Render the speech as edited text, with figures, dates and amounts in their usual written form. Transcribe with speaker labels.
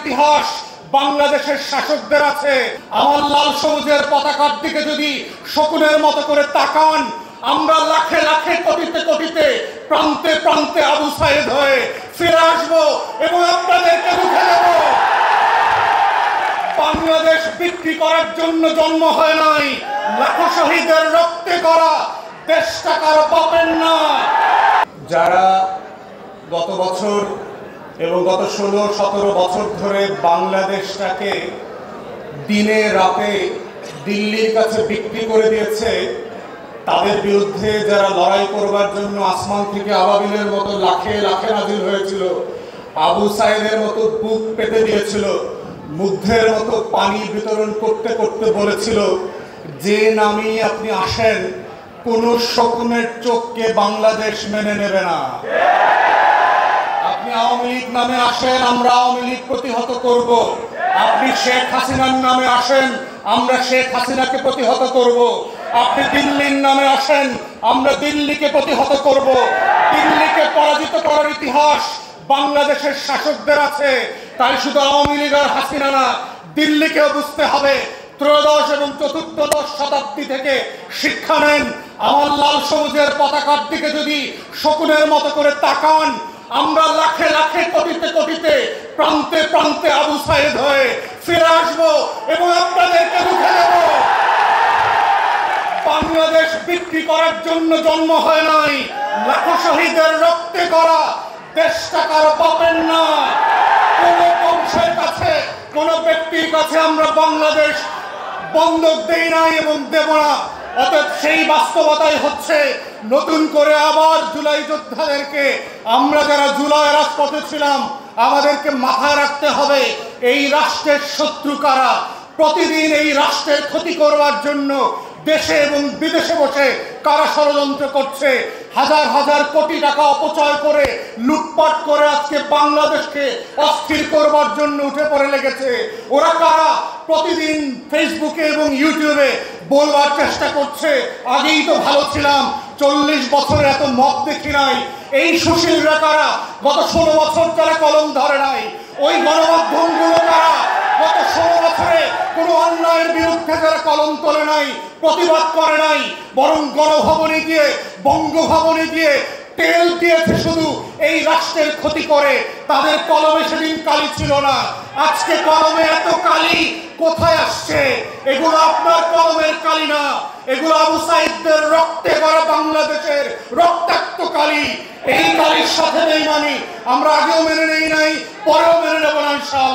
Speaker 1: ইতিহাস বাংলাদেশের শাসকদের আছে। আমার লাল সবুজের পতাকার দিকে যদি শকুনের মতো করে তাকান, আমরা লাখে লাখে কোটিতে কোটিতে প্রান্তে প্রান্তে আবু সাইদ হয়ে ফিরে আসবো এবং আপনাদেরকে রুখে দেব। বাংলাদেশ বিক্রি করার জন্য জন্ম হয় নাই, লাখো শহীদের রক্তে করা দেশটা কারো পাবেন না। যারা গত বছর এবং গত 16-17 বছর ধরে বাংলাদেশটাকে দিনে রাতে দিল্লির কাছে বিক্রি করে দিয়েছে, তাদের বিরুদ্ধে যারা লড়াই করবার জন্য আসমান থেকে আবাবিলের মতো লাখে লাখে নাজিল হয়েছিল, আবু সাইদের মতো বুক পেতে দিয়েছিল, মুগ্ধের মতো পানি বিতরণ করতে করতে বলেছিল, যে নামই আপনি আসেন কোন শকুনের চোখকে বাংলাদেশ মেনে নেবে না। আপনি আওয়ামী লীগ নামে আসেন, আমরা আওয়ামী লীগ প্রতিহত করব। আপনি শেখ হাসিনার নামে আসেন, আমরা শেখ হাসিনাকে প্রতিহত করব। আপনি দিল্লির নামে আসেন, আমরা দিল্লিকে প্রতিহত করব। দিল্লিকে পরাজিত করার ইতিহাস বাংলাদেশের শাসকদের আছে। তাই শুধু আওয়ামী লীগ আর হাসিনা না, দিল্লিকেও বুঝতে হবে। ত্রয়োদশ এবং চতুর্দশ শতাব্দী থেকে শিক্ষা নেন। আমার লাল সবুজের পতাকার দিকে যদি শকুনের মতো করে তাকান, আমরা লাখে লাখে কোটিতে কোটিতে প্রান্তে প্রান্তে আবু সাইদ হয়ে ফিরে আসবো এবং আপনাদেরকে রুখে দেব। বাংলাদেশ বিক্রি করার জন্য জন্ম হয় নাই, লাখো শহীদের রক্তে করা দেশটা কারো পাবেন না। কোন বংশের কাছে, কোন ব্যক্তির কাছে আমরা বাংলাদেশ বন্ধক দেই নাই এবং দেব না। অতএব সেই বাস্তবতাই হচ্ছে নতুন করে আবার জুলাই যোদ্ধাদেরকে, আমরা যারা জুলাই রাজপথে ছিলাম, আমাদেরকে মাথায় রাখতে হবে এই রাষ্ট্রের শত্রু কারা। প্রতিদিন এই রাষ্ট্রের ক্ষতি করবার জন্য দেশে এবং বিদেশে বসে কারা ষড়যন্ত্র করছে, হাজার হাজার কোটি টাকা অপচয় করে লুটপাট করে আজকে বাংলাদেশকে অস্থির করবার জন্য উঠে পড়ে লেগেছে। ওরা কারা? প্রতিদিন ফেসবুকে এবং ইউটিউবে বলবার চেষ্টা করছে, আগেই তো ভালো ছিলাম, 40 বছরে এত মত দেখি নাই। এই সুশীলরা কারা? গত 16 বছর যারা কলম ধরে নাই। ওই গণমাধ্যমগুলো কারা? গত 16 বছরে কোনো অন্যায়ের বিরুদ্ধে যারা কলম তোলে নাই, প্রতিবাদ করে নাই, বরং গণভবনে গিয়ে, বঙ্গভবনে গিয়ে তেল দিয়েছে শুধু এই রাষ্ট্রের ক্ষতি করে। তাদের কলমে সেদিন কালি ছিল না, আজকে কলমে এত কালি কোথায় আসছে? এগুলো আপনার কলমের কালি না, এগুলো আবু সাইদদের রক্তে করা বাংলাদেশের রক্তাক্ত কালি। এই কালির সাথে বেঈমানি আমরা আগেও মেনে নেই নাই, পরেও মেনে নেব না ইনশাআল্লাহ।